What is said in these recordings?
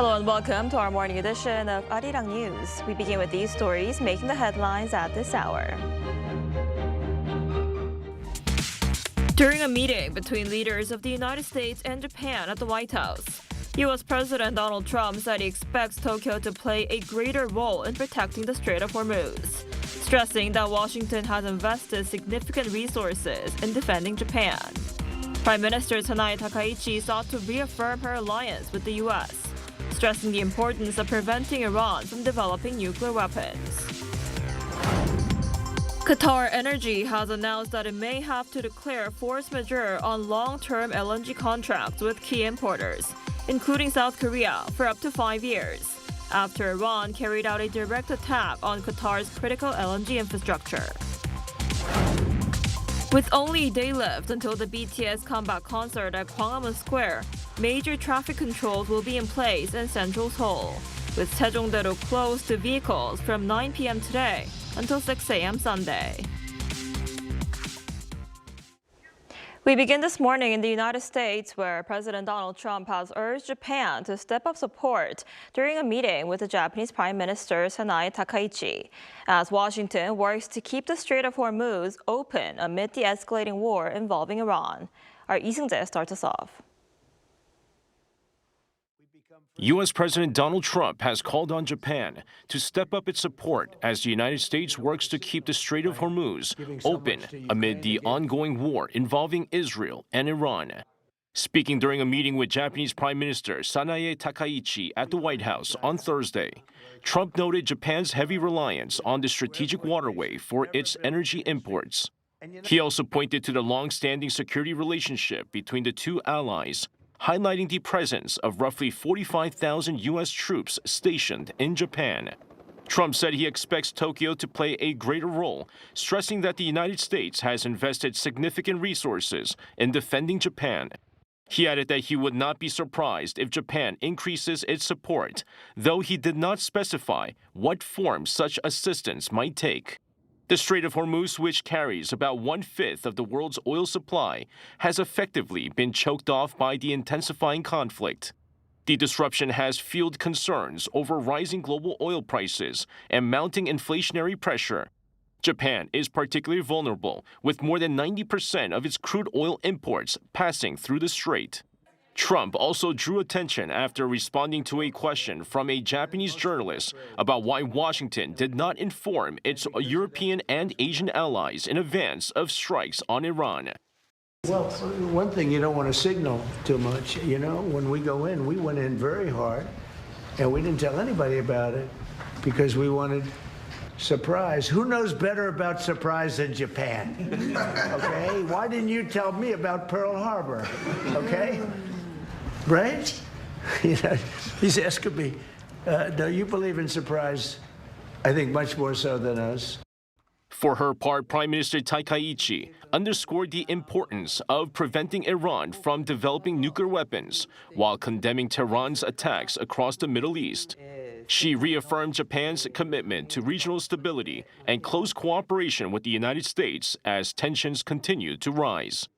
Hello and welcome to our morning edition of Arirang News. We begin with these stories making the headlines at this hour. During a meeting between leaders of the United States and Japan at the White House, U.S. President Donald Trump said he expects Tokyo to play a greater role in protecting the Strait of Hormuz, stressing that Washington has invested significant resources in defending Japan. Prime Minister Takaichi sought to reaffirm her alliance with the U.S., stressing the importance of preventing Iran from developing nuclear weapons. Qatar Energy has announced that it may have to declare force majeure on long-term LNG contracts with key importers, including South Korea, for up to 5 years, after Iran carried out a direct attack on Qatar's critical LNG infrastructure. With only a day left until the BTS comeback concert at Gwanghwamun Square, major traffic controls will be in place in central Seoul, with Taejongdae closed to vehicles from 9 p.m. today until 6 a.m. Sunday. We begin this morning in the United States, where President Donald Trump has urged Japan to step up support during a meeting with the Japanese Prime Minister Takaichi, as Washington works to keep the Strait of Hormuz open amid the escalating war involving Iran. Our Lee Seung-jae starts us off. U.S. President Donald Trump has called on Japan to step up its support as the United States works to keep the Strait of Hormuz open amid the ongoing war involving Israel and Iran. Speaking during a meeting with Japanese Prime Minister Takaichi at the White House on Thursday, Trump noted Japan's heavy reliance on the strategic waterway for its energy imports. He also pointed to the long-standing security relationship between the two allies, highlighting the presence of roughly 45,000 U.S. troops stationed in Japan. Trump said he expects Tokyo to play a greater role, stressing that the United States has invested significant resources in defending Japan. He added that he would not be surprised if Japan increases its support, though he did not specify what form such assistance might take. The Strait of Hormuz, which carries about 1/5 of the world's oil supply, has effectively been choked off by the intensifying conflict. The disruption has fueled concerns over rising global oil prices and mounting inflationary pressure. Japan is particularly vulnerable, with more than 90% of its crude oil imports passing through the strait. Trump also drew attention after responding to a question from a Japanese journalist about why Washington did not inform its European and Asian allies in advance of strikes on Iran. Well, one thing you don't want to signal too much. You know, when we go in, we went in very hard, and we didn't tell anybody about it because we wanted surprise. Who knows better about surprise than Japan? Okay? Why didn't you tell me about Pearl Harbor? Okay? Right? You know, he's asking me, do you believe in surprise? I think much more so than us. For her part, Prime Minister Takaichi underscored the importance of preventing Iran from developing nuclear weapons while condemning Tehran's attacks across the Middle East. She reaffirmed Japan's commitment to regional stability and close cooperation with the United States as tensions continue to rise.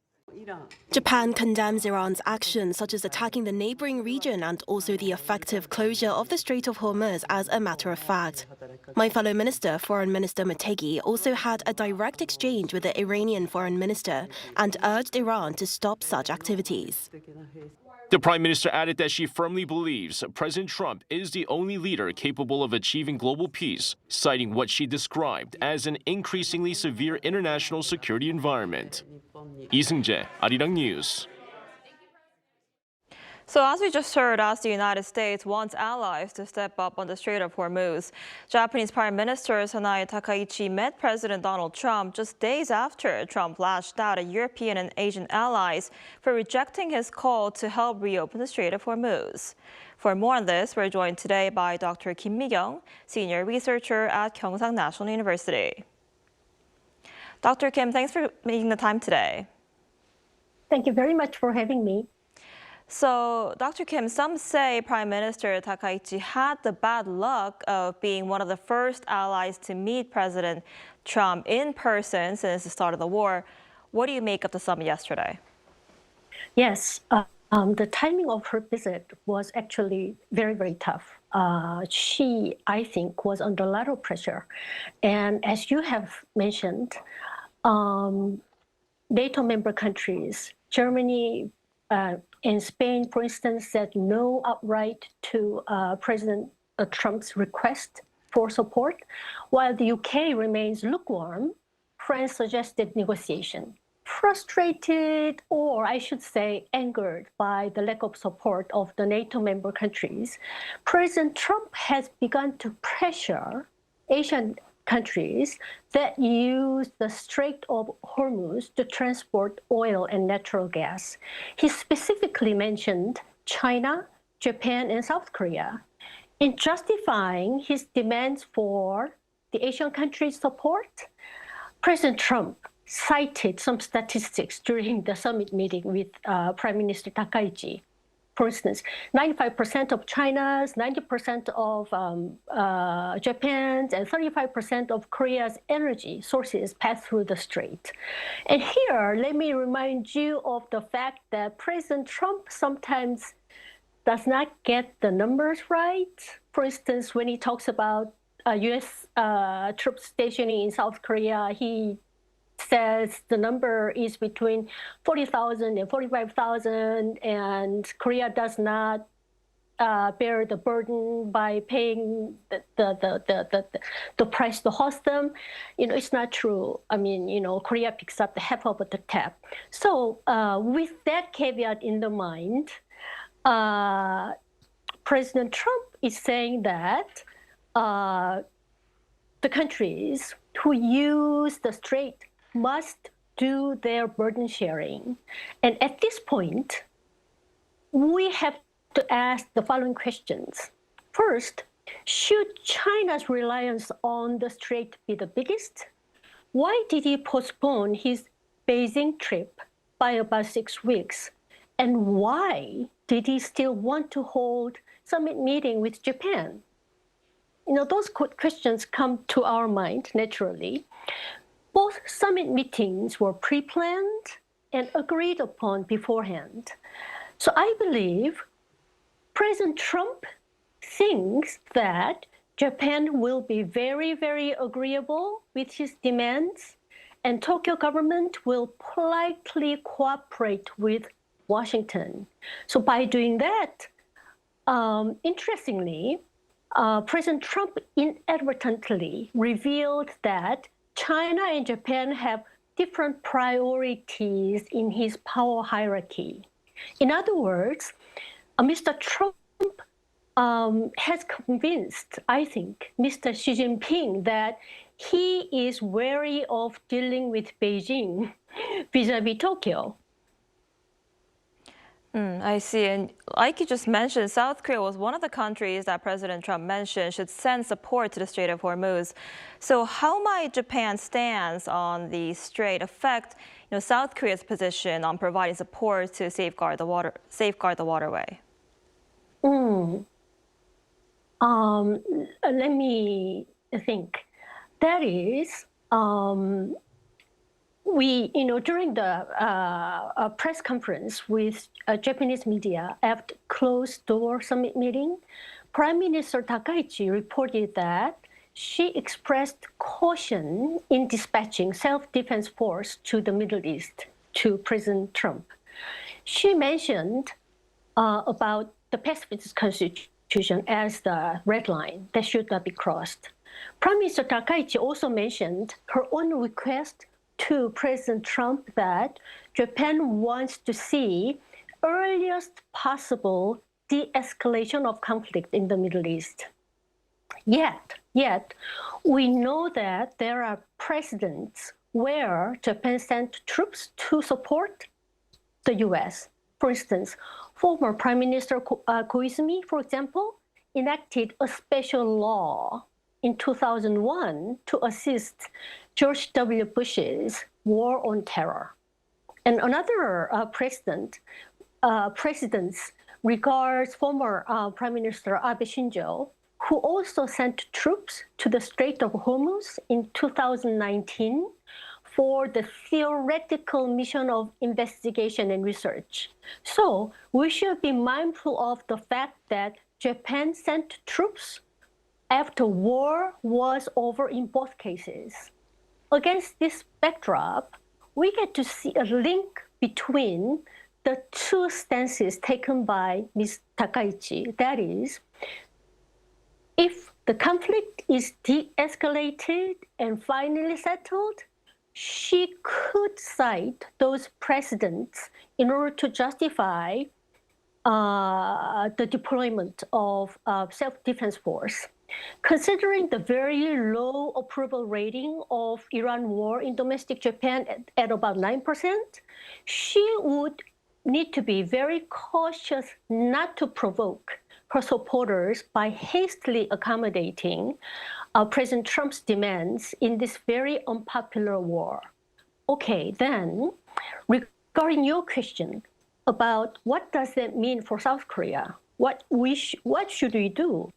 Japan condemns Iran's actions, such as attacking the neighboring region and also the effective closure of the Strait of Hormuz, as a matter of fact. My fellow minister, Foreign Minister Motegi, also had a direct exchange with the Iranian Foreign Minister and urged Iran to stop such activities. The Prime Minister added that she firmly believes President Trump is the only leader capable of achieving global peace, citing what she described as an increasingly severe international security environment. Lee Seung-jae, Arirang News. So as we just heard, as the United States wants allies to step up on the Strait of Hormuz, Japanese Prime Minister Takaichi met President Donald Trump just days after Trump lashed out at European and Asian allies for rejecting his call to help reopen the Strait of Hormuz. For more on this, we're joined today by Dr. Kim Mi-kyung, senior researcher at Gyeongsang National University. Dr. Kim, thanks for making the time today. Thank you very much for having me. So, Dr. Kim, some say Prime Minister Takaichi had the bad luck of being one of the first allies to meet President Trump in person since the start of the war. What do you make of the summit yesterday? Yes, The timing of her visit was actually very, very tough. She, I think, was under a lot of pressure. And as you have mentioned, NATO member countries, Germany and Spain, for instance, said no outright to President Trump's request for support, while the UK remains lukewarm. France suggested negotiation. Frustrated, or I should say angered by the lack of support of the NATO member countries, President Trump has begun to pressure Asian countries that use the Strait of Hormuz to transport oil and natural gas. He specifically mentioned China, Japan, and South Korea. In justifying his demands for the Asian countries' support, President Trump cited some statistics during the summit meeting with Prime Minister Takaichi. For instance, 95% of China's, 90% of Japan's, and 35% of Korea's energy sources pass through the strait. And here, let me remind you of the fact that President Trump sometimes does not get the numbers right. For instance, when he talks about U.S. Troops stationing in South Korea, he says the number is between 40,000 and 45,000, and Korea does not bear the burden by paying the price to host them. It's not true. I mean, Korea picks up the half of the tab. So with that caveat in the mind, President Trump is saying that the countries who use the strait must do their burden sharing. And at this point, we have to ask the following questions. First, should China's reliance on the strait be the biggest? Why did he postpone his Beijing trip by about 6 weeks? And why did he still want to hold summit meeting with Japan? Those questions come to our mind naturally. Both summit meetings were pre-planned and agreed upon beforehand. So I believe President Trump thinks that Japan will be very, very agreeable with his demands, and Tokyo government will politely cooperate with Washington. So by doing that, interestingly, President Trump inadvertently revealed that China and Japan have different priorities in his power hierarchy. In other words, Mr. Trump has convinced, I think, Mr. Xi Jinping that he is wary of dealing with Beijing vis-a-vis Tokyo. I see. And like you just mentioned, South Korea was one of the countries that President Trump mentioned should send support to the Strait of Hormuz. So how might Japan's stance on the strait affect South Korea's position on providing support to safeguard the waterway? Let me think. That is, during the press conference with Japanese media after closed-door summit meeting, Prime Minister Takaichi reported that she expressed caution in dispatching self-defense force to the Middle East to President Trump. She mentioned about the pacifist constitution as the red line that should not be crossed. Prime Minister Takaichi also mentioned her own request to President Trump that Japan wants to see earliest possible de-escalation of conflict in the Middle East. Yet, we know that there are precedents where Japan sent troops to support the U.S. For instance, former Prime Minister Koizumi, for example, enacted a special law in 2001 to assist George W. Bush's war on terror. And another precedent regards former Prime Minister Abe Shinzo, who also sent troops to the Strait of Hormuz in 2019 for the theoretical mission of investigation and research. So we should be mindful of the fact that Japan sent troops after war was over in both cases. Against this backdrop, we get to see a link between the two stances taken by Ms. Takaichi. That is, if the conflict is de-escalated and finally settled, she could cite those precedents in order to justify the deployment of self-defense force. Considering the very low approval rating of Iran war in domestic Japan at about 9%, she would need to be very cautious not to provoke her supporters by hastily accommodating President Trump's demands in this very unpopular war. Okay, then, regarding your question about what does that mean for South Korea, what should we do?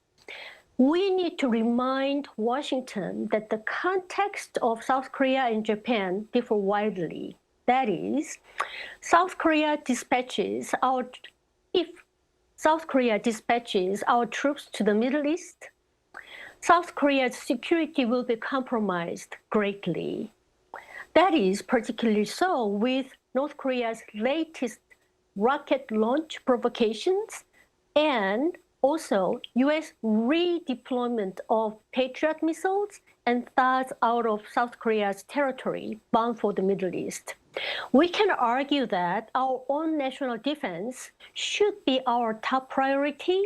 We need to remind Washington that the context of South Korea and Japan differ widely. That is, if South Korea dispatches our troops to the Middle East, South Korea's security will be compromised greatly. That is particularly so with North Korea's latest rocket launch provocations and also U.S. redeployment of Patriot missiles and THAADs out of South Korea's territory bound for the Middle East. We can argue that our own national defense should be our top priority,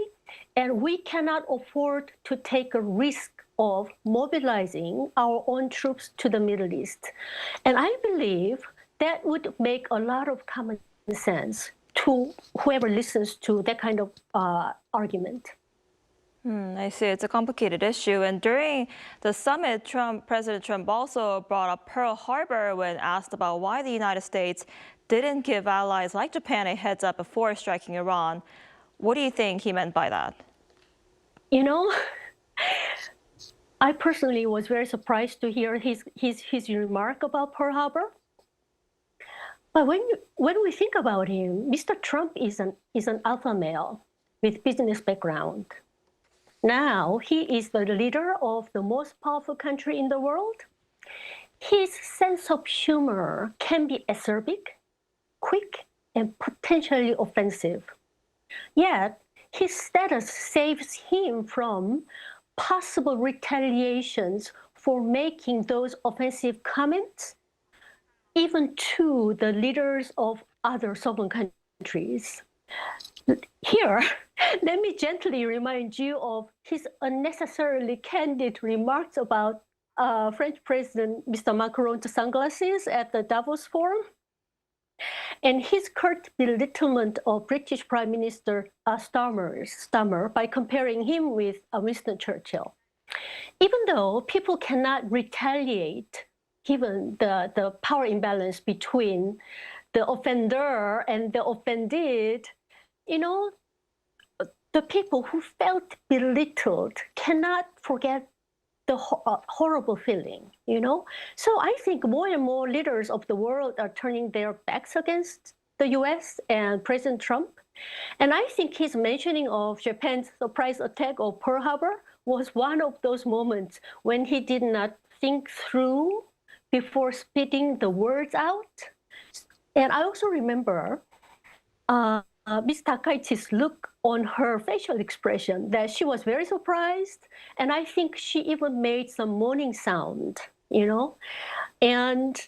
and we cannot afford to take a risk of mobilizing our own troops to the Middle East. And I believe that would make a lot of common sense to whoever listens to that kind of argument. I see. It's a complicated issue. And during the summit, President Trump also brought up Pearl Harbor when asked about why the United States didn't give allies like Japan a heads up before striking Iran. What do you think he meant by that? You know, I personally was very surprised to hear his remark about Pearl Harbor. But when we think about him, Mr. Trump is an alpha male with business background. Now he is the leader of the most powerful country in the world. His sense of humor can be acerbic, quick, and potentially offensive. Yet his status saves him from possible retaliations for making those offensive comments, even to the leaders of other sovereign countries. Here, let me gently remind you of his unnecessarily candid remarks about French President Mr. Macron's sunglasses at the Davos Forum, and his curt belittlement of British Prime Minister Starmer by comparing him with Winston Churchill. Even though people cannot retaliate given the power imbalance between the offender and the offended, you know, the people who felt belittled cannot forget the horrible feeling, you know? So I think more and more leaders of the world are turning their backs against the US and President Trump. And I think his mentioning of Japan's surprise attack of Pearl Harbor was one of those moments when he did not think through before spitting the words out. And I also remember Ms. Takaichi's look on her facial expression, that she was very surprised. And I think she even made some moaning sound, you know? And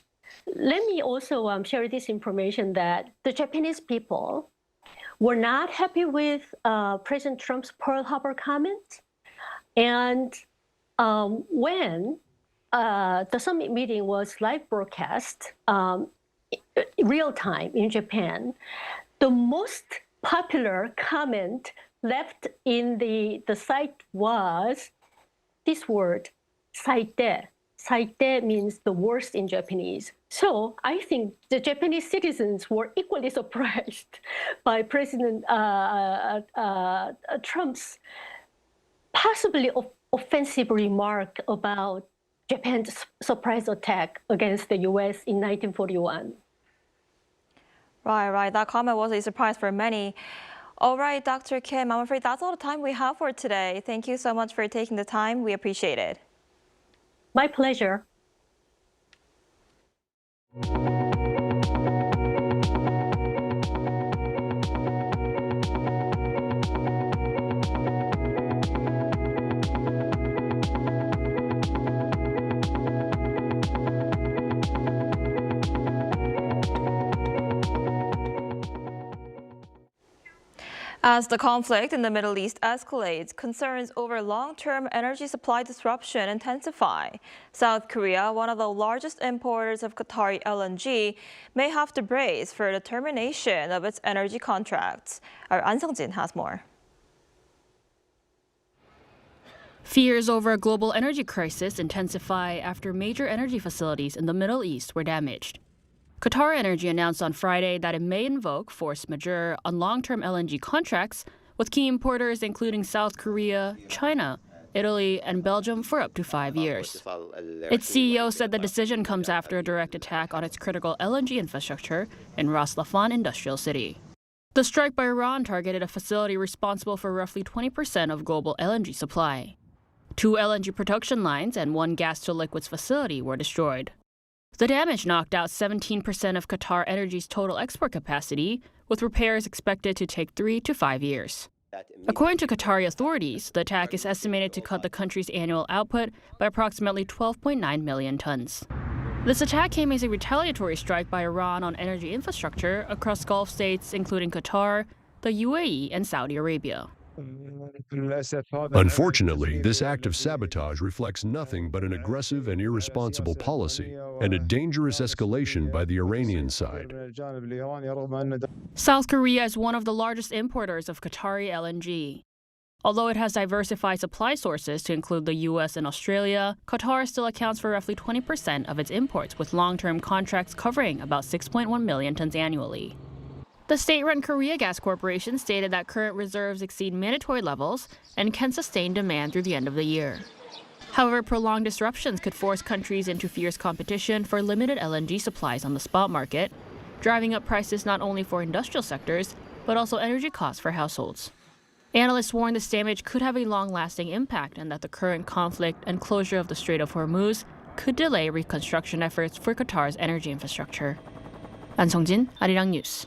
let me also share this information that the Japanese people were not happy with President Trump's Pearl Harbor comment. And when the summit meeting was live broadcast, real time in Japan, the most popular comment left in the site was this word, saite. Saite means the worst in Japanese. So I think the Japanese citizens were equally surprised by President Trump's possibly offensive remark about Japan's surprise attack against the U.S. in 1941. Right. That comment was a surprise for many. All right, Dr. Kim, I'm afraid that's all the time we have for today. Thank you so much for taking the time. We appreciate it. My pleasure. As the conflict in the Middle East escalates, concerns over long-term energy supply disruption intensify. South Korea, one of the largest importers of Qatari LNG, may have to brace for the termination of its energy contracts. Our An Sung-jin has more. Fears over a global energy crisis intensify after major energy facilities in the Middle East were damaged. Qatar Energy announced on Friday that it may invoke force majeure on long-term LNG contracts with key importers including South Korea, China, Italy, and Belgium for up to 5 years. Its CEO said the decision comes after a direct attack on its critical LNG infrastructure in Ras Laffan Industrial City. The strike by Iran targeted a facility responsible for roughly 20% of global LNG supply. 2 LNG production lines and 1 gas-to-liquids facility were destroyed. The damage knocked out 17% of Qatar Energy's total export capacity, with repairs expected to take 3 to 5 years. According to Qatari authorities, the attack is estimated to cut the country's annual output by approximately 12.9 million tons. This attack came as a retaliatory strike by Iran on energy infrastructure across Gulf states, including Qatar, the UAE, and Saudi Arabia. Unfortunately, this act of sabotage reflects nothing but an aggressive and irresponsible policy and a dangerous escalation by the Iranian side. South Korea is one of the largest importers of Qatari LNG. Although it has diversified supply sources to include the U.S. and Australia, Qatar still accounts for roughly 20% of its imports, with long-term contracts covering about 6.1 million tons annually. The state-run Korea Gas Corporation stated that current reserves exceed mandatory levels and can sustain demand through the end of the year. However, prolonged disruptions could force countries into fierce competition for limited LNG supplies on the spot market, driving up prices not only for industrial sectors, but also energy costs for households. Analysts warn this damage could have a long-lasting impact and that the current conflict and closure of the Strait of Hormuz could delay reconstruction efforts for Qatar's energy infrastructure. An Sung-jin, Arirang News.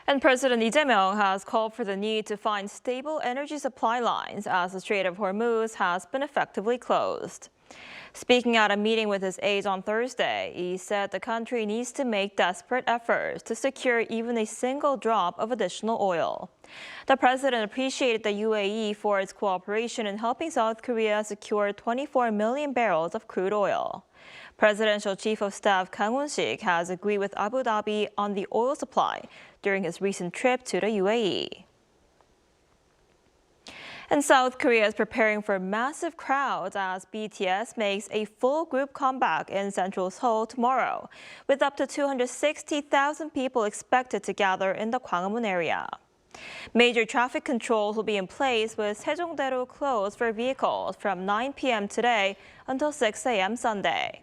And President Lee Jae-myung has called for the need to find stable energy supply lines as the Strait of Hormuz has been effectively closed. Speaking at a meeting with his aides on Thursday, he said the country needs to make desperate efforts to secure even a single drop of additional oil. The president appreciated the UAE for its cooperation in helping South Korea secure 24 million barrels of crude oil. Presidential Chief of Staff Kang Won-sik has agreed with Abu Dhabi on the oil supply during his recent trip to the UAE. And South Korea is preparing for massive crowds as BTS makes a full group comeback in central Seoul tomorrow, with up to 260,000 people expected to gather in the Gwanghwamun area. Major traffic controls will be in place with Sejongdae-ro closed for vehicles from 9 p.m. today until 6 a.m. Sunday.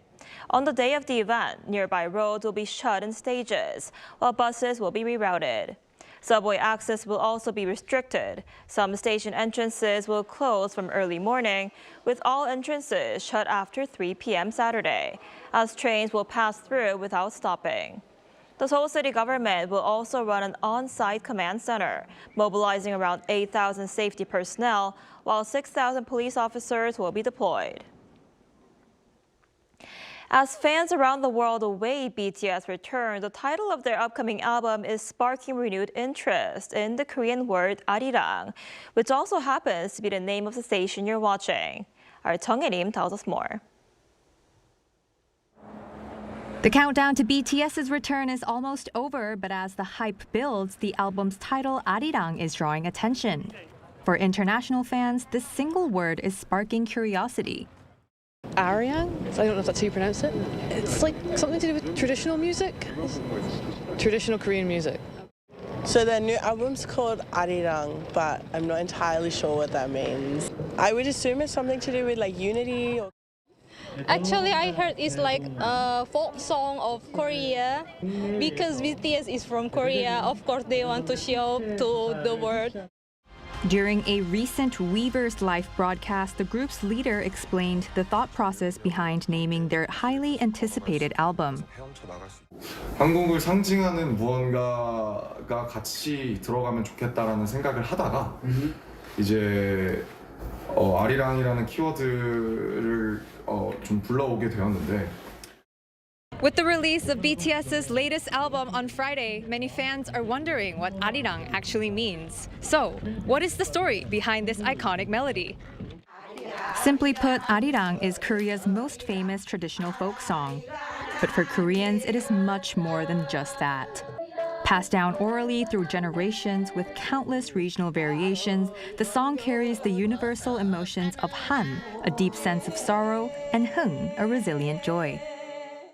On the day of the event, nearby roads will be shut in stages, while buses will be rerouted. Subway access will also be restricted. Some station entrances will close from early morning, with all entrances shut after 3 p.m. Saturday, as trains will pass through without stopping. The Seoul city government will also run an on-site command center, mobilizing around 8,000 safety personnel, while 6,000 police officers will be deployed. As fans around the world await BTS return, the title of their upcoming album is sparking renewed interest in the Korean word Arirang, which also happens to be the name of the station you're watching. Our Chung In-im tells us more. The countdown to BTS's return is almost over, but as the hype builds, the album's title, Arirang, is drawing attention. For international fans, this single word is sparking curiosity. Arirang? I don't know if that's how you pronounce it. It's like something to do with traditional music. Traditional Korean music. So their new album's called Arirang, but I'm not entirely sure what that means. I would assume it's something to do with like unity or Actually, I heard it's like a folk song of Korea because BTS is from Korea. Of course, they want to show to the world. During a recent Weverse live broadcast, the group's leader explained the thought process behind naming their highly anticipated album. 한국을 상징하는 무언가가 같이 들어가면 좋겠다라는 생각을 하다가 이제 아리랑이라는 키워드를 좀 불러오게 되었는데. With the release of BTS's latest album on Friday, many fans are wondering what Arirang actually means. So, what is the story behind this iconic melody? Simply put, Arirang is Korea's most famous traditional folk song. But for Koreans, it is much more than just that. Passed down orally through generations with countless regional variations, the song carries the universal emotions of Han, a deep sense of sorrow, and Hung, a resilient joy.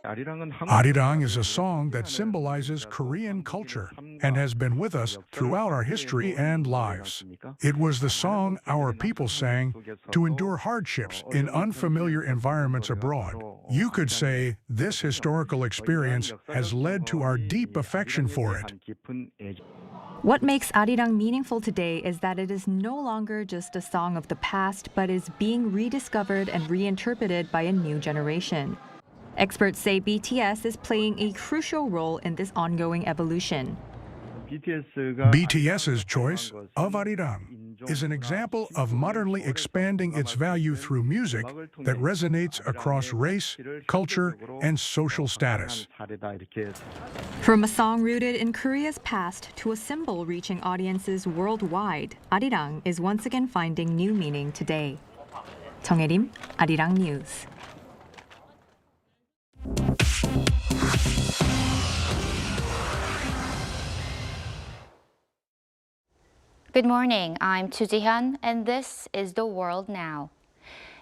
Arirang is a song that symbolizes Korean culture and has been with us throughout our history and lives. It was the song our people sang to endure hardships in unfamiliar environments abroad. You could say this historical experience has led to our deep affection for it. What makes Arirang meaningful today is that it is no longer just a song of the past, but is being rediscovered and reinterpreted by a new generation. Experts say BTS is playing a crucial role in this ongoing evolution. BTS's choice of Arirang is an example of modernly expanding its value through music that resonates across race, culture, and social status. From a song rooted in Korea's past to a symbol reaching audiences worldwide, Arirang is once again finding new meaning today. 정혜림, Arirang News. Good morning, I'm Chu Ji-hyun, and this is The World Now.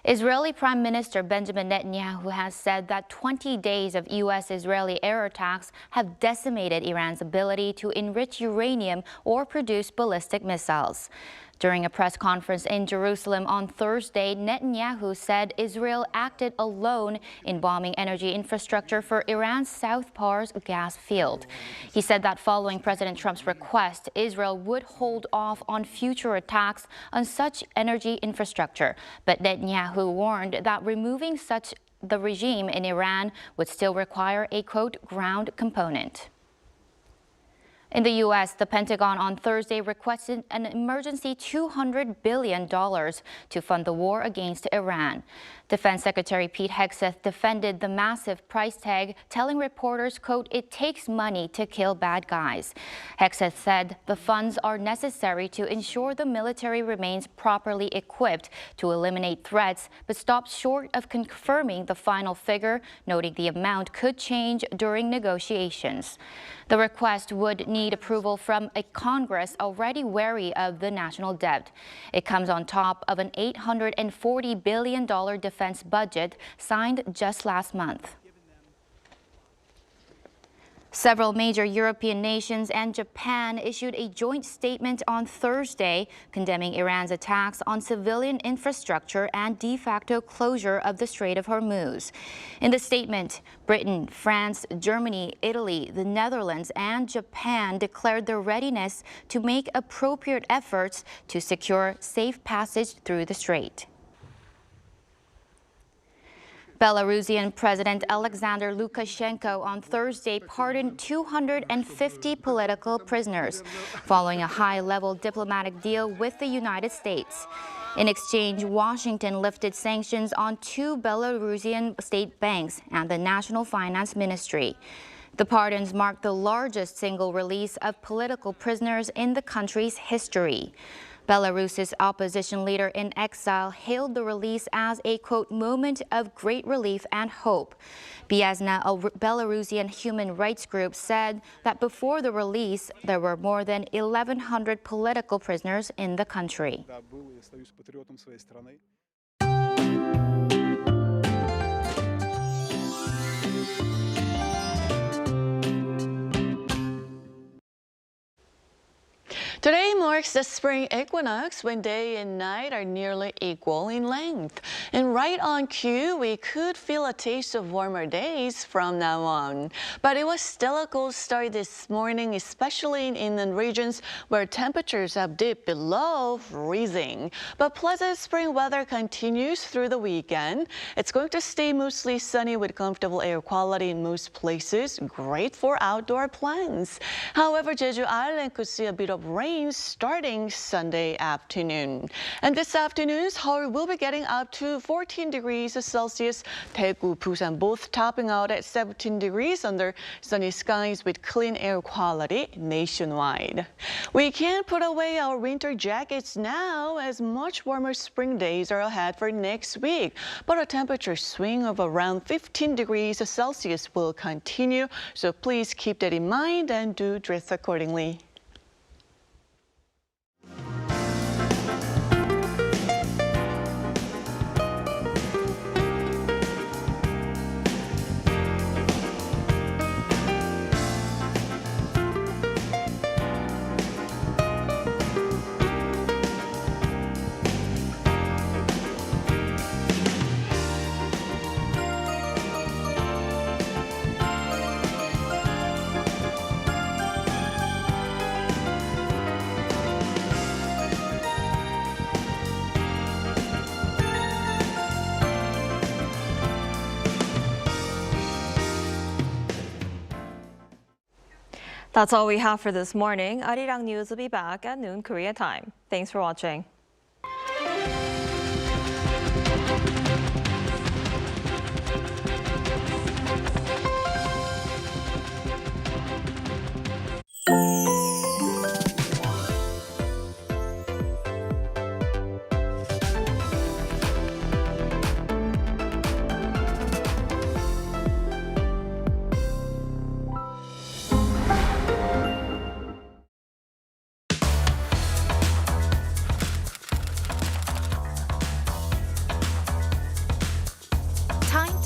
Israeli Prime Minister Benjamin Netanyahu has said that 20 days of U.S.-Israeli air attacks have decimated Iran's ability to enrich uranium or produce ballistic missiles. During a press conference in Jerusalem on Thursday, Netanyahu said Israel acted alone in bombing energy infrastructure for Iran's South Pars gas field. He said that following President Trump's request, Israel would hold off on future attacks on such energy infrastructure. But Netanyahu warned that removing the regime in Iran would still require a, quote, ground component. In the U.S., the Pentagon on Thursday requested an emergency $200 billion to fund the war against Iran. Defense Secretary Pete Hegseth defended the massive price tag, telling reporters, quote, it takes money to kill bad guys. Hegseth said the funds are necessary to ensure the military remains properly equipped to eliminate threats, but stopped short of confirming the final figure, noting the amount could change during negotiations. The request would need approval from a Congress already wary of the national debt. It comes on top of an $840 billion defense budget signed just last month. Several major European nations and Japan issued a joint statement on Thursday condemning Iran's attacks on civilian infrastructure and de facto closure of the Strait of Hormuz. In the statement, Britain, France, Germany, Italy, the Netherlands, and Japan declared their readiness to make appropriate efforts to secure safe passage through the strait. Belarusian President Alexander Lukashenko on Thursday pardoned 250 political prisoners, following a high-level diplomatic deal with the United States. In exchange, Washington lifted sanctions on 2 Belarusian state banks and the National Finance Ministry. The pardons mark the largest single release of political prisoners in the country's history. Belarus's opposition leader in exile hailed the release as a, quote, moment of great relief and hope. Biazna, a Belarusian human rights group, said that before the release, there were more than 1,100 political prisoners in the country. Today, more marks the spring equinox when day and night are nearly equal in length. And right on cue, we could feel a taste of warmer days from now on. But it was still a cold start this morning, especially in inland regions where temperatures have dipped below freezing. But pleasant spring weather continues through the weekend. It's going to stay mostly sunny with comfortable air quality in most places, great for outdoor plans. However, Jeju Island could see a bit of rain starting Sunday afternoon. And this afternoon, Seoul will be getting up to 14 degrees Celsius. Daegu, Busan both topping out at 17 degrees under sunny skies with clean air quality nationwide. We can't put away our winter jackets now as much warmer spring days are ahead for next week. But a temperature swing of around 15 degrees Celsius will continue, so please keep that in mind and do dress accordingly. That's all we have for this morning. Arirang News will be back at noon Korea time. Thanks for watching.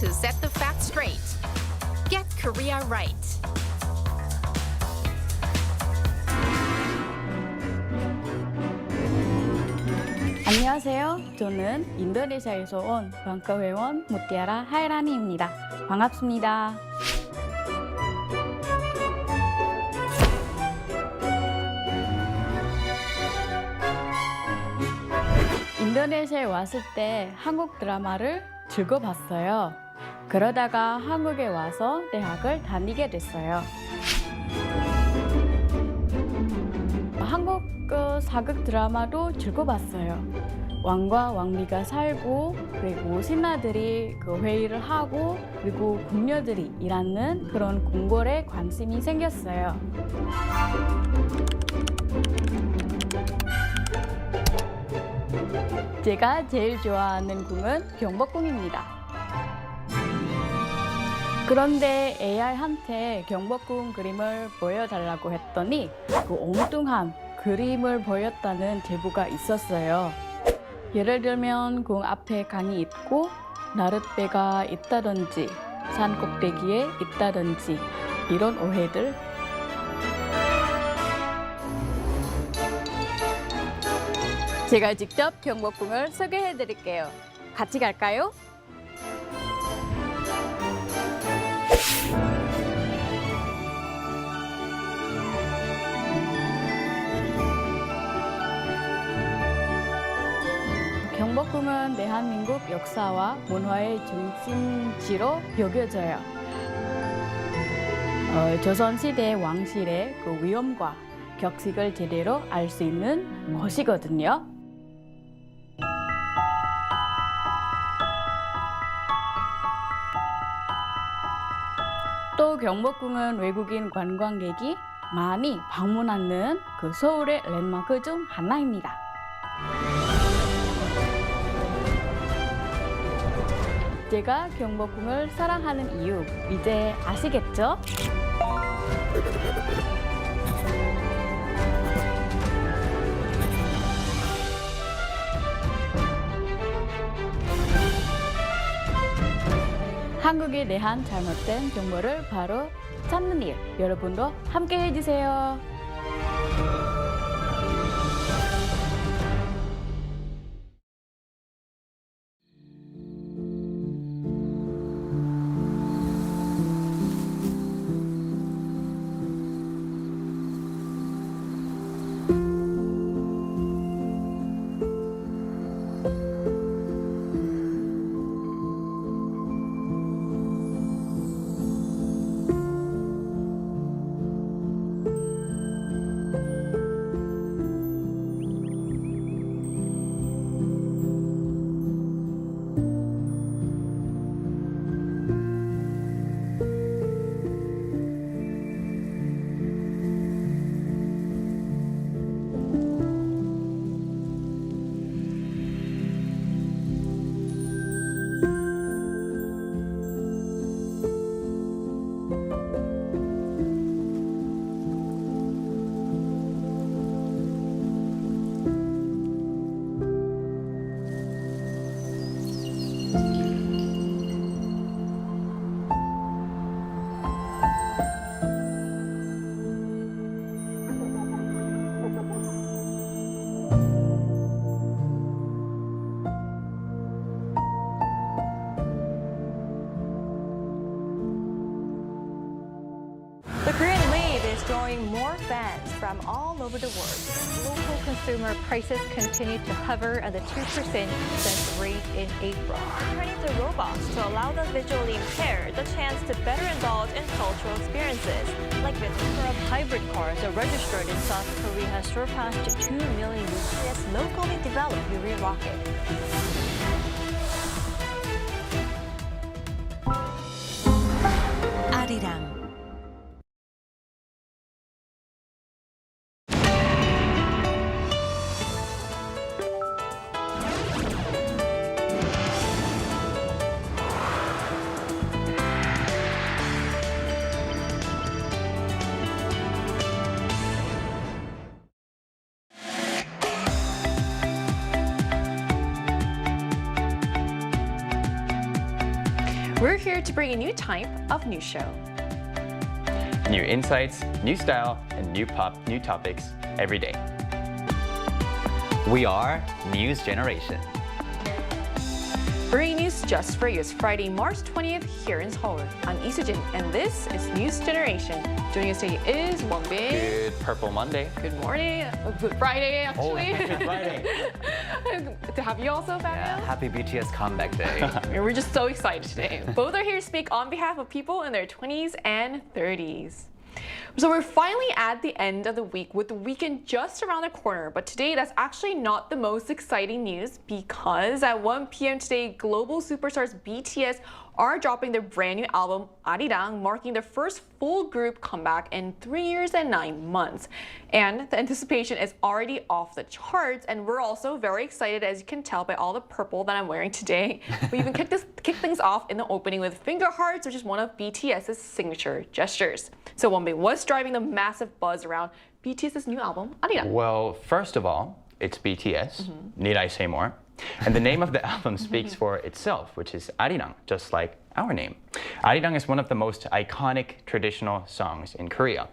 To set the facts straight. Get Korea right. 안녕하세요. 저는 인도네시아에서 온 방과회원 무티아라 하이라니입니다. 반갑습니다. 인도네시아에 왔을 때 한국 드라마를 즐겨봤어요. 그러다가 한국에 와서 대학을 다니게 됐어요. 한국 사극 드라마도 즐겨봤어요. 왕과 왕비가 살고 그리고 신하들이 회의를 하고 그리고 궁녀들이 일하는 그런 궁궐에 관심이 생겼어요. 제가 제일 좋아하는 궁은 경복궁입니다. 그런데 AI한테 경복궁 그림을 보여달라고 했더니 그 엉뚱한 그림을 보였다는 제보가 있었어요. 예를 들면 궁 앞에 강이 있고 나룻배가 있다든지 산 꼭대기에 있다든지 이런 오해들. 제가 직접 경복궁을 소개해드릴게요. 같이 갈까요? 경복궁은 대한민국 역사와 문화의 중심지로 여겨져요. 조선시대 왕실의 그 위엄과 격식을 제대로 알 수 있는 곳이거든요. 또 경복궁은 외국인 관광객이 많이 방문하는 그 서울의 랜드마크 중 하나입니다. 제가 경복궁을 사랑하는 이유 이제 아시겠죠? 한국에 대한 잘못된 정보를 바로 찾는 일, 여러분도 함께 해주세요. is drawing more fans from all over the world. Local consumer prices continue to hover at the 2% cent rate in April. Turning to robots to allow the visually impaired the chance to better indulge in cultural experiences. Like the number of hybrid cars are registered in South Korea has surpassed 2 million using its locally developed Yuri rocket. Arirang. We're here to bring a new type of news show. New insights, new style, and new topics every day. We are News Generation. Bringing news just for you. It's Friday, March 20th here in Seoul. I'm Isujin, and this is News Generation. Joining us today is Wonbin. Good Purple Monday. Good morning. Good Friday, actually. Oh, happy Friday. To have you also back Yeah, happy BTS comeback day. We're just so excited today. Both are here to speak on behalf of people in their 20s and 30s. So we're finally at the end of the week with the weekend just around the corner. But today, that's actually not the most exciting news because at 1 p.m. today, global superstars BTS are dropping their brand new album, Arirang, marking their first full group comeback in 3 years and 9 months. And the anticipation is already off the charts, and we're also very excited, as you can tell by all the purple that I'm wearing today. We even kick things off in the opening with finger hearts, which is one of BTS's signature gestures. So Wonbin, what's driving the massive buzz around BTS's new album, Arirang? Well, first of all, it's BTS. Need I say more? And the name of the album speaks for itself, which is Arirang, just like our name. Arirang is one of the most iconic traditional songs in Korea.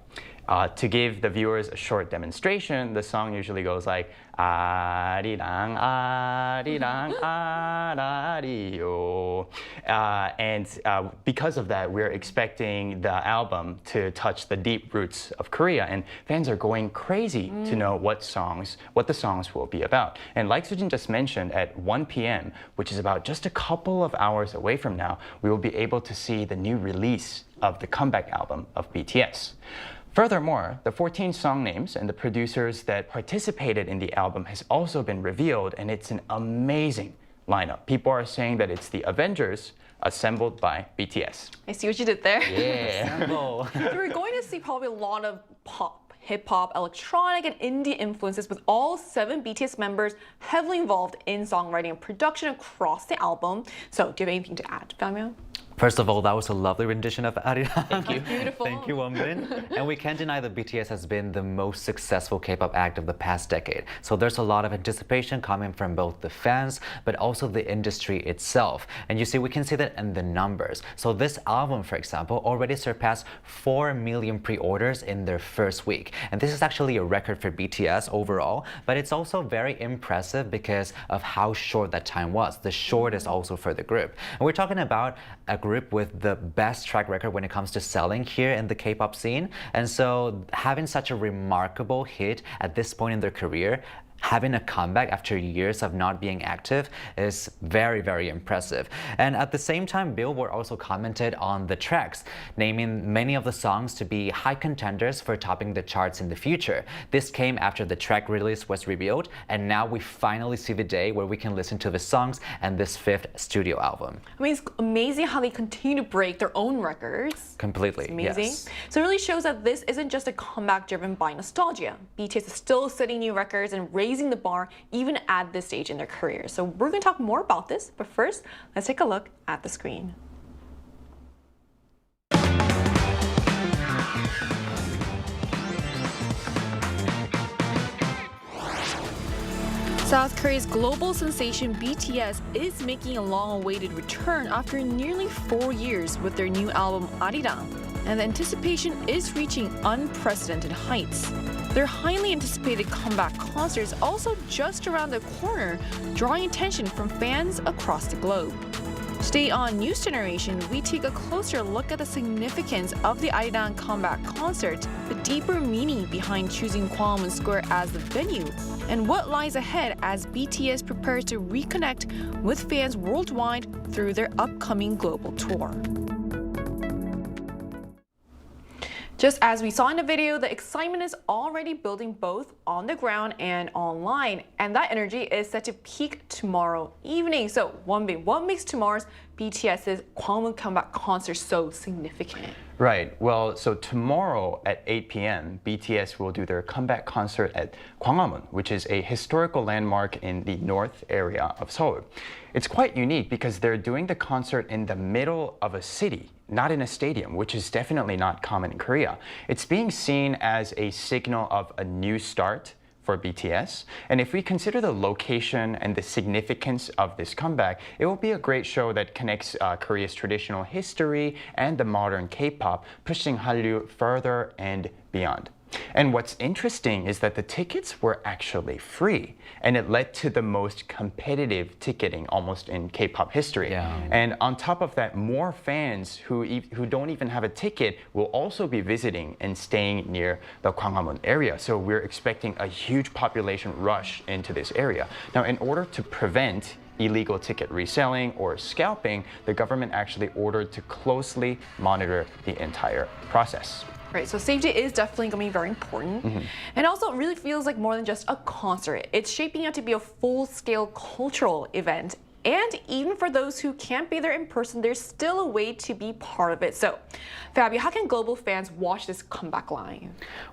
To give the viewers a short demonstration, the song usually goes like Arirang, Arirang, Arario. And because of that, we're expecting the album to touch the deep roots of Korea, and fans are going crazy to know what the songs will be about. And like Sujin just mentioned, at 1 p.m., which is about just a couple of hours away from now, we will be able to see the new release of the comeback album of BTS. Furthermore, the 14 song names and the producers that participated in the album has also been revealed, and it's an amazing lineup. People are saying that it's the Avengers assembled by BTS. I see what you did there. Yeah. So we're going to see probably a lot of pop, hip-hop, electronic, and indie influences with all 7 BTS members heavily involved in songwriting and production across the album. So do you have anything to add, Famio? First of all, that was a lovely rendition of Arirang. Thank you. Beautiful. Thank you, Wonbin. And we can't deny that BTS has been the most successful K-pop act of the past decade. So there's a lot of anticipation coming from both the fans, but also the industry itself. And you see, we can see that in the numbers. So this album, for example, already surpassed 4 million pre-orders in their first week. And this is actually a record for BTS overall, but it's also very impressive because of how short that time was. The shortest also for the group. And we're talking about a group with the best track record when it comes to selling here in the K-pop scene. And so having such a remarkable hit at this point in their career, having a comeback after years of not being active is very, very impressive. And at the same time, Billboard also commented on the tracks, naming many of the songs to be high contenders for topping the charts in the future. This came after the track release was revealed, and now we finally see the day where we can listen to the songs and this 5th studio album. I mean, it's amazing how they continue to break their own records. Completely, it's amazing. Yes. So it really shows that this isn't just a comeback driven by nostalgia. BTS is still setting new records and raising the bar even at this stage in their career. So we're going to talk more about this, but first, let's take a look at the screen. South Korea's global sensation BTS is making a long-awaited return after nearly 4 years with their new album Arirang, and the anticipation is reaching unprecedented heights. Their highly anticipated comeback concert is also just around the corner, drawing attention from fans across the globe. Today on News Generation, we take a closer look at the significance of the Arirang comeback concert, the deeper meaning behind choosing Gwanghwamun Square as the venue, and what lies ahead as BTS prepares to reconnect with fans worldwide through their upcoming global tour. Just as we saw in the video, the excitement is already building both on the ground and online, and that energy is set to peak tomorrow evening. So, Wonbin, what makes tomorrow's BTS's Gwanghwamun comeback concert so significant? Right. Well, so tomorrow at 8 p.m., BTS will do their comeback concert at Gwanghwamun, which is a historical landmark in the north area of Seoul. It's quite unique because they're doing the concert in the middle of a city, not in a stadium, which is definitely not common in Korea. It's being seen as a signal of a new start for BTS. And if we consider the location and the significance of this comeback, it will be a great show that connects Korea's traditional history and the modern K-pop, pushing Hallyu further and beyond. And what's interesting is that the tickets were actually free, and it led to the most competitive ticketing almost in K-pop history. And on top of that, more fans who don't even have a ticket will also be visiting and staying near the Gwanghwamun area. So we're expecting a huge population rush into this area. Now, in order to prevent illegal ticket reselling or scalping, the government actually ordered to closely monitor the entire process. Right, so safety is definitely going to be very important. And also, it really feels like more than just a concert. It's shaping up to be a full-scale cultural event. And even for those who can't be there in person, there's still a way to be part of it. So, Fabio, how can global fans watch this comeback live?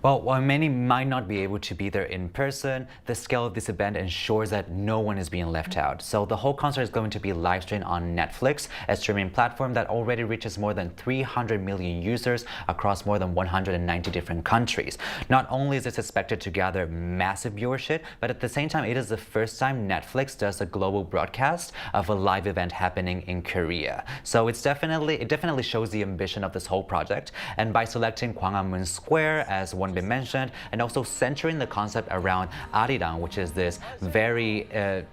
Well, while many might not be able to be there in person, the scale of this event ensures that no one is being left out. So the whole concert is going to be live streamed on Netflix, a streaming platform that already reaches more than 300 million users across more than 190 different countries. Not only is this expected to gather massive viewership, but at the same time, it is the first time Netflix does a global broadcast of a live event happening in Korea. So it definitely shows the ambition of this whole project. And by selecting Gwanghwamun Square, as Wonbin mentioned, and also centering the concept around Arirang, which is this very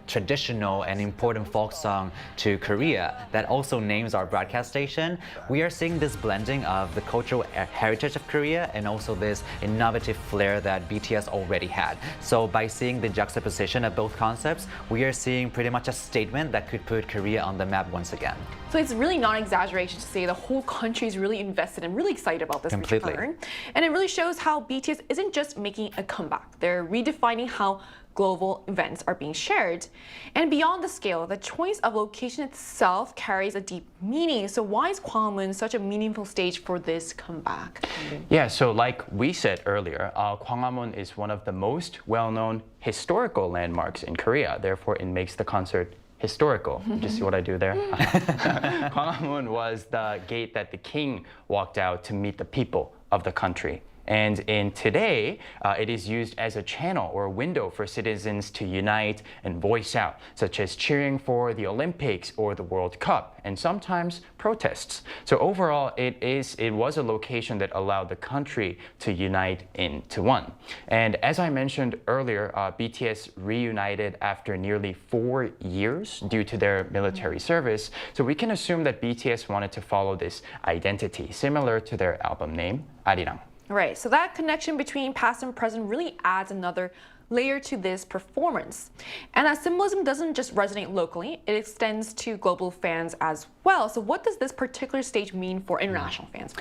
traditional and important folk song to Korea that also names our broadcast station, we are seeing this blending of the cultural heritage of Korea and also this innovative flair that BTS already had. So by seeing the juxtaposition of both concepts, we are seeing pretty much a statement that could put Korea on the map once again. So it's really not an exaggeration to say the whole country is really invested and really excited about this return. And it really shows how BTS isn't just making a comeback. They're redefining how global events are being shared. And beyond the scale, the choice of location itself carries a deep meaning. So why is Gwanghwamun such a meaningful stage for this comeback? Yeah, so like we said earlier, Gwanghwamun is one of the most well-known historical landmarks in Korea. Therefore, it makes the concert historical. Did you see what I do there? Gwanghwamun was the gate that the king walked out to meet the people of the country. And in today, it is used as a channel or a window for citizens to unite and voice out, such as cheering for the Olympics or the World Cup, and sometimes protests. So overall, it was a location that allowed the country to unite into one. And as I mentioned earlier, BTS reunited after nearly 4 years due to their military service. So we can assume that BTS wanted to follow this identity, similar to their album name, Arirang. Right, so that connection between past and present really adds another layer to this performance. And that symbolism doesn't just resonate locally, it extends to global fans as well. So what does this particular stage mean for international fans?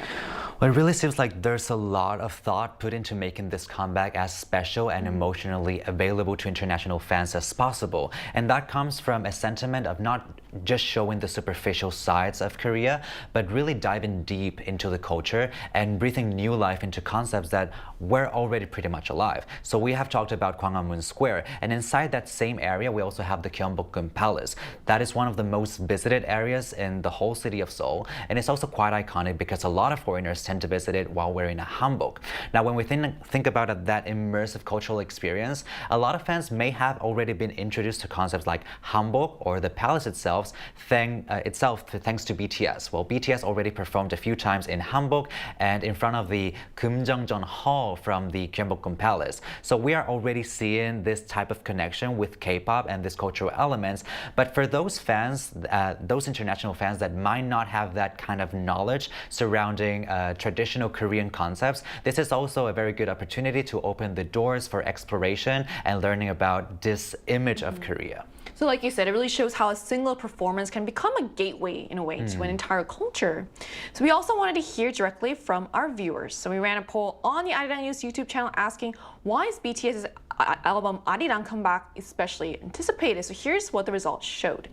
Well, it really seems like there's a lot of thought put into making this comeback as special and emotionally available to international fans as possible. And that comes from a sentiment of not just showing the superficial sides of Korea, but really diving deep into the culture and breathing new life into concepts that were already pretty much alive. So we have talked about Gwanghwamun Square, and inside that same area, we also have the Gyeongbokgung Palace. That is one of the most visited areas in the whole city of Seoul, and it's also quite iconic because a lot of foreigners tend to visit it while wearing a hanbok. Now, when we think about that immersive cultural experience, a lot of fans may have already been introduced to concepts like hanbok or the palace itself, thanks to BTS. Well, BTS already performed a few times in hanbok and in front of the Kumjeongjeon Hall from the Gyeongbokgung Palace. So we are already seeing this type of connection with K-pop and these cultural elements. But for those fans, those international fans that might not have that kind of knowledge surrounding traditional Korean concepts, this is also a very good opportunity to open the doors for exploration and learning about this image of Korea. So like you said, it really shows how a single performance can become a gateway, in a way, to an entire culture. So we also wanted to hear directly from our viewers. So we ran a poll on the Arirang News YouTube channel asking, why is BTS's album Arirang comeback especially anticipated? So here's what the results showed.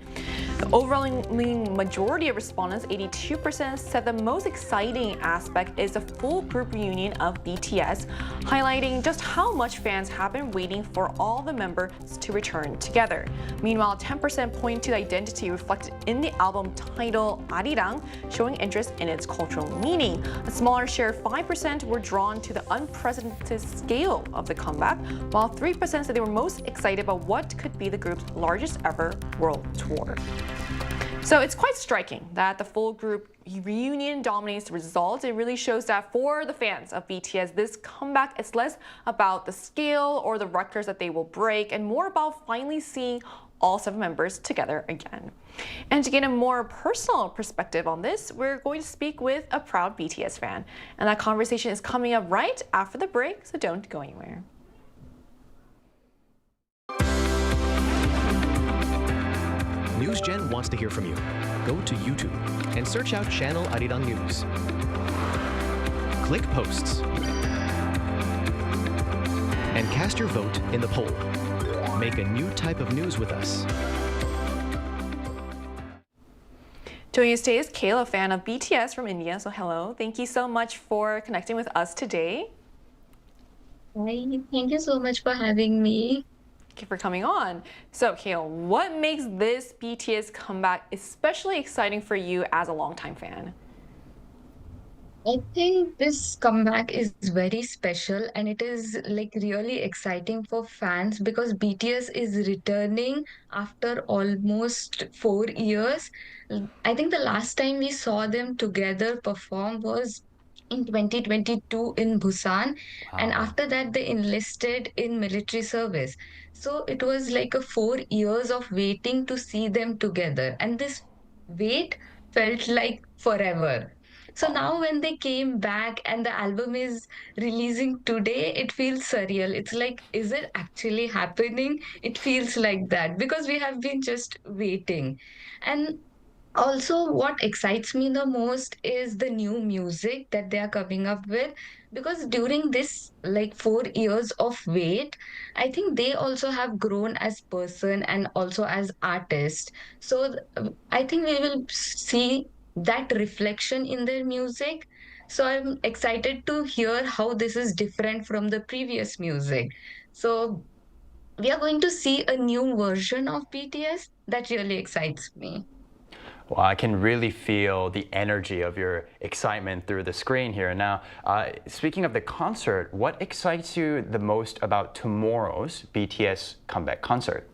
The overwhelming majority of respondents, 82%, said the most exciting aspect is the full group reunion of BTS, highlighting just how much fans have been waiting for all the members to return together. Meanwhile, 10% point to the identity reflected in the album title Arirang, showing interest in its cultural meaning. A smaller share, 5%, were drawn to the unprecedented scale of the comeback, while 3% said they were most excited about what could be the group's largest ever world tour. So it's quite striking that the full group reunion dominates the results. It really shows that for the fans of BTS, this comeback is less about the scale or the records that they will break and more about finally seeing all 7 members together again. And to get a more personal perspective on this, we're going to speak with a proud BTS fan. And that conversation is coming up right after the break, so don't go anywhere. NewsGen wants to hear from you. Go to YouTube and search out Channel Arirang News. Click Posts and cast your vote in the poll. Make a new type of news with us. Joining us today is Kayla, a fan of BTS from India. So hello, thank you so much for connecting with us today. Hi, thank you so much for having me. Thank you for coming on. So Kayla, what makes this BTS comeback especially exciting for you as a longtime fan? I think this comeback is very special and it is like really exciting for fans because BTS is returning after almost 4 years. I think the last time we saw them together perform was in 2022 in Busan, and after that they enlisted in military service. So it was like a 4 years of waiting to see them together, and this wait felt like forever. So now when they came back and the album is releasing today, it feels surreal. It's like, is it actually happening? It feels like that because we have been just waiting. And also, what excites me the most is the new music that they are coming up with. Because during this like 4 years of wait, I think they also have grown as person and also as artists. So I think we will see that reflection in their music. So I'm excited to hear how this is different from the previous music. So we are going to see a new version of BTS that really excites me. Well, I can really feel the energy of your excitement through the screen here. Now, speaking of the concert, what excites you the most about tomorrow's BTS comeback concert?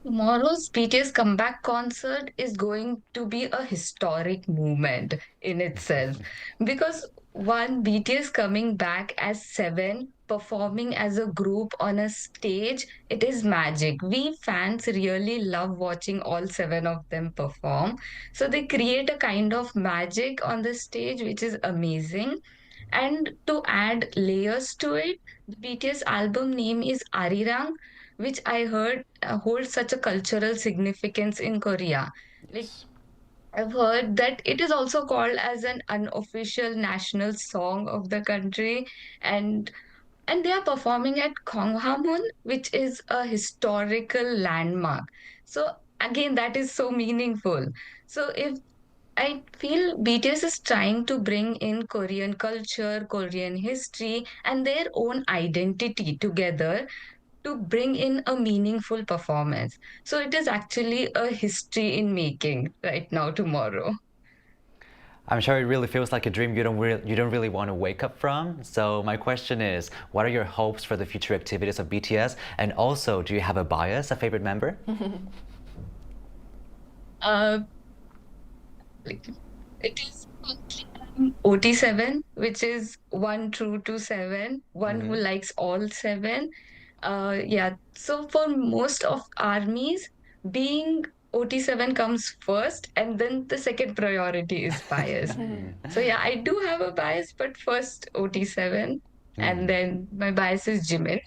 Tomorrow's BTS comeback concert is going to be a historic moment in itself because one, BTS coming back as 7, performing as a group on a stage, it is magic. We fans really love watching all 7 of them perform. So they create a kind of magic on the stage, which is amazing. And to add layers to it, the BTS album name is Arirang, which I heard holds such a cultural significance in Korea. Like I've heard that it is also called as an unofficial national song of the country, and they are performing at Gwanghwamun, which is a historical landmark. So again, that is so meaningful. So if I feel BTS is trying to bring in Korean culture, Korean history, and their own identity together to bring in a meaningful performance. So it is actually a history in making right now, tomorrow. I'm sure it really feels like a dream you don't really want to wake up from. So my question is, what are your hopes for the future activities of BTS? And also, do you have a bias, a favorite member? It is OT7, which is one true to 7, one who likes all 7. Yeah, so for most of armies, being OT7 comes first, and then the second priority is bias. So yeah, I do have a bias, but first OT7, and then my bias is Jimin.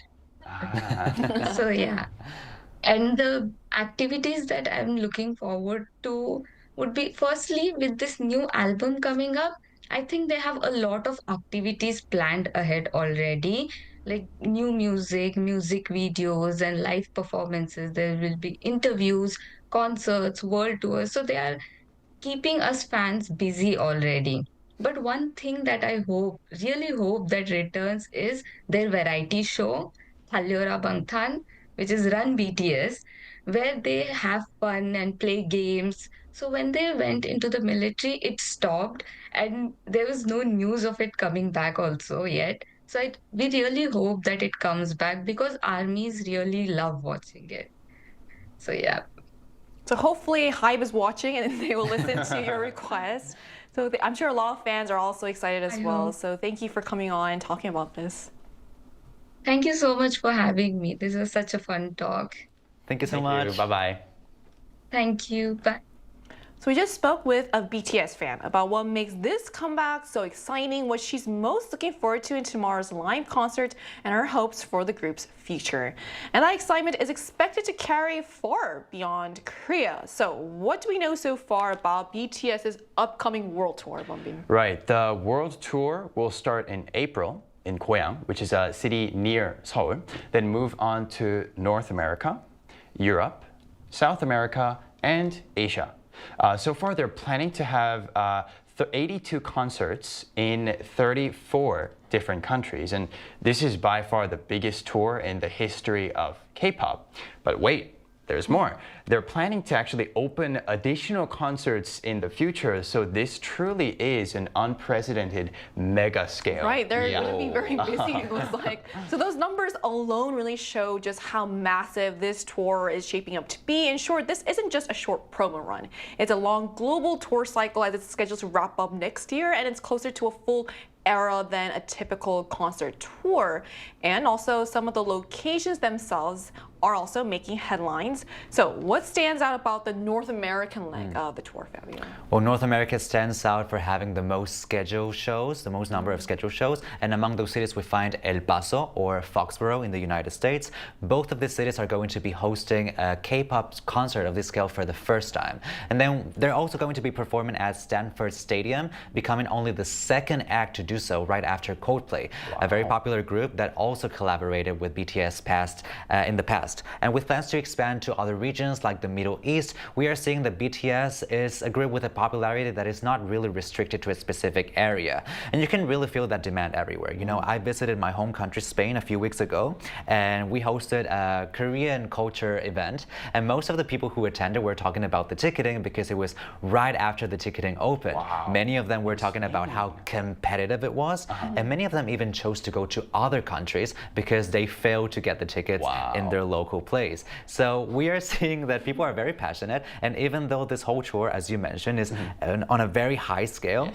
So yeah. And the activities that I'm looking forward to would be firstly with this new album coming up. I think they have a lot of activities planned ahead already, like new music videos, and live performances. There will be interviews, concerts, world tours. So they are keeping us fans busy already. But one thing that I really hope that returns is their variety show, Thalyora Bangthan, which is run BTS, where they have fun and play games. So when they went into the military, it stopped, and there was no news of it coming back also yet. So we really hope that it comes back because armies really love watching it. So yeah. So hopefully Hybe is watching and they will listen to your request. So I'm sure a lot of fans are also excited as well. So thank you for coming on and talking about this. Thank you so much for having me. This was such a fun talk. Thank you so much. Bye-bye. Thank you. Bye. So we just spoke with a BTS fan about what makes this comeback so exciting, what she's most looking forward to in tomorrow's live concert, and her hopes for the group's future. And that excitement is expected to carry far beyond Korea. So what do we know so far about BTS's upcoming world tour, Wonbin? Right, the world tour will start in April in Goyang, which is a city near Seoul, then move on to North America, Europe, South America, and Asia. So far, they're planning to have 82 concerts in 34 different countries. And this is by far the biggest tour in the history of K-pop. But wait, there's more. They're planning to actually open additional concerts in the future. So this truly is an unprecedented mega scale. Right, they're going to be very busy, it looks like. So those numbers alone really show just how massive this tour is shaping up to be. In short, this isn't just a short promo run. It's a long global tour cycle as it's scheduled to wrap up next year, and it's closer to a full era than a typical concert tour. And also some of the locations themselves are also making headlines. So what stands out about the North American leg of the tour, Fabio? Well, North America stands out for having the most scheduled shows, the most number of scheduled shows. And among those cities, we find El Paso or Foxborough in the United States. Both of these cities are going to be hosting a K-pop concert of this scale for the first time. And then they're also going to be performing at Stanford Stadium, becoming only the second act to do so right after Coldplay, a very popular group that also collaborated with BTS in the past. And with plans to expand to other regions like the Middle East, we are seeing that BTS is a group with a popularity that is not really restricted to a specific area. And you can really feel that demand everywhere. You know, I visited my home country, Spain, a few weeks ago, and we hosted a Korean culture event. And most of the people who attended were talking about the ticketing because it was right after the ticketing opened. Many of them were talking about how competitive it was, and many of them even chose to go to other countries because they failed to get the tickets in their local place. So we are seeing that people are very passionate, and even though this whole tour, as you mentioned, is on a very high scale,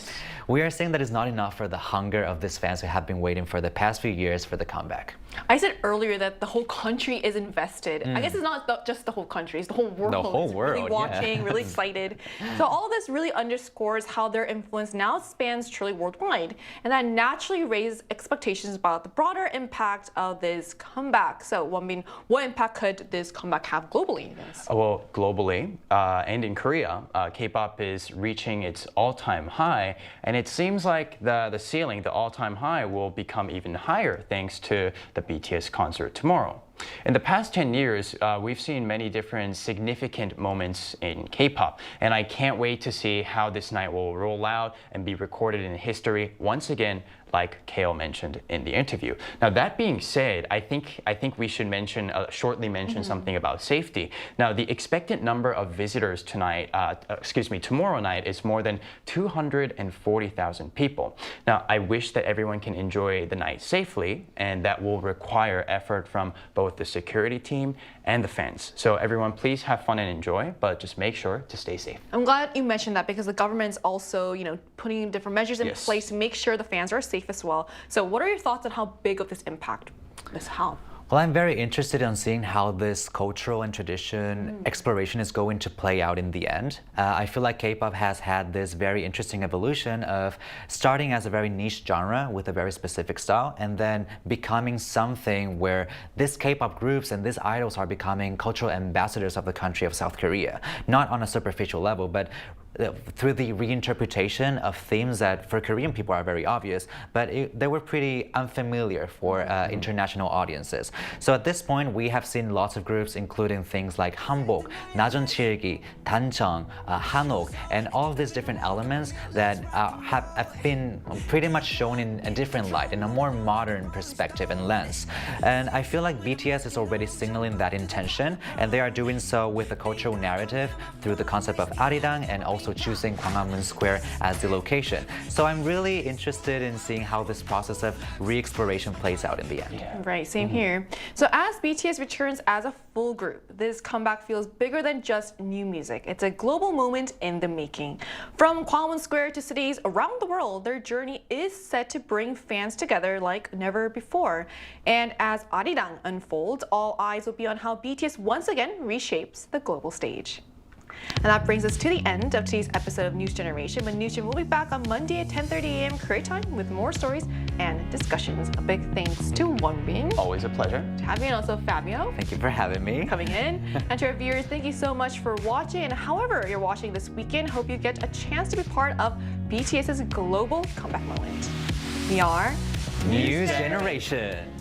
we are seeing that it's not enough for the hunger of these fans who have been waiting for the past few years for the comeback. I said earlier that the whole country is invested. I guess it's not just the whole country, it's the whole world. The whole world, really watching, really excited. So all of this really underscores how their influence now spans truly worldwide, and that naturally raises expectations about the broader impact of this comeback. So, Wonbin, what impact could this comeback have globally? Well, globally and in Korea, K-pop is reaching its all-time high, and it seems like the ceiling, the all-time high, will become even higher thanks to the BTS concert tomorrow. In the past 10 years, we've seen many different significant moments in K-pop, and I can't wait to see how this night will roll out and be recorded in history once again, like Kale mentioned in the interview. Now, that being said, I think we should shortly mention something about safety. Now, the expected number of visitors tomorrow night is more than 240,000 people. Now, I wish that everyone can enjoy the night safely, and that will require effort from both the security team and the fans. So everyone, please have fun and enjoy, but just make sure to stay safe. I'm glad you mentioned that because the government's also, putting different measures in place to make sure the fans are safe as well. So what are your thoughts on how big of this impact this have? Well, I'm very interested in seeing how this cultural and tradition exploration is going to play out in the end. I feel like K-pop has had this very interesting evolution of starting as a very niche genre with a very specific style and then becoming something where these K-pop groups and these idols are becoming cultural ambassadors of the country of South Korea. Not on a superficial level, but through the reinterpretation of themes that for Korean people are very obvious, but they were pretty unfamiliar for international audiences. So at this point, we have seen lots of groups, including things like Hanbok, 나전칠기, 단청, 한옥, and all of these different elements that have been pretty much shown in a different light, in a more modern perspective and lens. And I feel like BTS is already signaling that intention, and they are doing so with a cultural narrative through the concept of Arirang and also choosing Gwanghwamun Square as the location. So I'm really interested in seeing how this process of re-exploration plays out in the end. Right, same here. So as BTS returns as a full group, this comeback feels bigger than just new music. It's a global moment in the making. From Gwanghwamun Square to cities around the world, their journey is set to bring fans together like never before. And as Arirang unfolds, all eyes will be on how BTS once again reshapes the global stage. And that brings us to the end of today's episode of News Generation. But News Gen will be back on Monday at 10:30 a.m. Korea time with more stories and discussions. A big thanks to Wonbin. Always a pleasure. To have you, and also Fabio. Thank you for having me. Coming in. And to our viewers, thank you so much for watching. And however you're watching this weekend, hope you get a chance to be part of BTS's global comeback moment. We are News Generation.